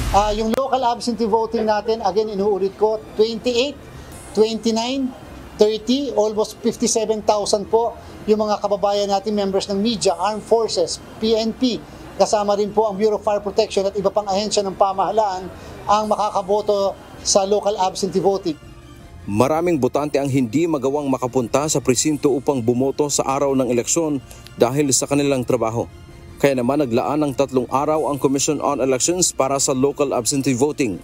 Yung local absentee voting natin, again, inuulit ko, 28, 29, 30, almost 57,000 po yung mga kababayan natin, members ng media, armed forces, PNP, kasama rin po ang Bureau of Fire Protection at iba pang ahensya ng pamahalaan ang makakaboto sa local absentee voting. Maraming botante ang hindi magawang makapunta sa presinto upang bumoto sa araw ng eleksyon dahil sa kanilang trabaho. Kaya naman naglaan ng 3 araw ang Commission on Elections para sa local absentee voting.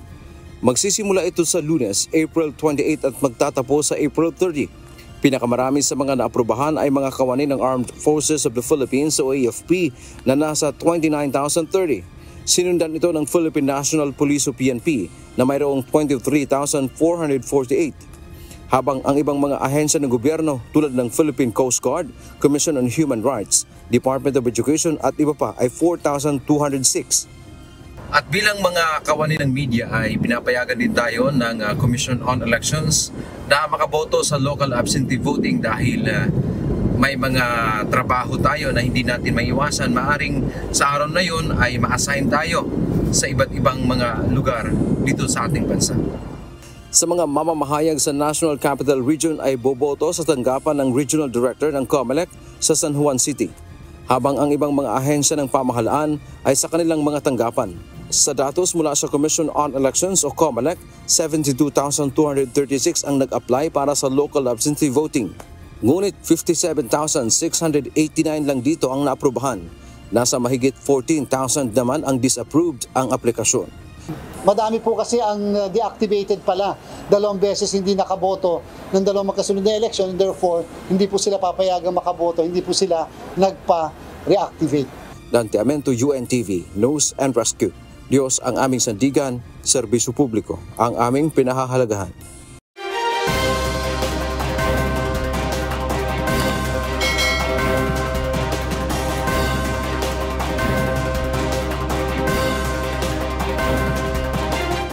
Magsisimula ito sa Lunes, April 28 at magtatapos sa April 30. Pinakamarami sa mga naaprubahan ay mga kawani ng Armed Forces of the Philippines o AFP na nasa 29,030. Sinundan ito ng Philippine National Police o PNP na mayroong 23,448. Habang ang ibang mga ahensya ng gobyerno tulad ng Philippine Coast Guard, Commission on Human Rights, Department of Education at iba pa ay 4,206. At bilang mga kawani ng media ay pinapayagan din tayo ng Commission on Elections na makaboto sa local absentee voting dahil may mga trabaho tayo na hindi natin maiwasan. Maaring sa araw na yun ay ma-assign tayo sa iba't ibang mga lugar dito sa ating bansa. Sa mga mamamahayag sa National Capital Region ay boboto sa tanggapan ng Regional Director ng COMELEC sa San Juan City, habang ang ibang mga ahensya ng pamahalaan ay sa kanilang mga tanggapan. Sa datos mula sa Commission on Elections o COMELEC, 72,236 ang nag-apply para sa local absentee voting. Ngunit 57,689 lang dito ang naaprubahan. Nasa mahigit 14,000 naman ang disapproved ang aplikasyon. Madami po kasi ang deactivated pala. 2 beses hindi nakaboto ng 2 magkasunod na election, and therefore hindi po sila papayagang makaboto, hindi po sila nagpa-reactivate. Dante Amento, UNTV, News and Rescue. Diyos ang aming sandigan, serbisyo publiko ang aming pinahahalagahan.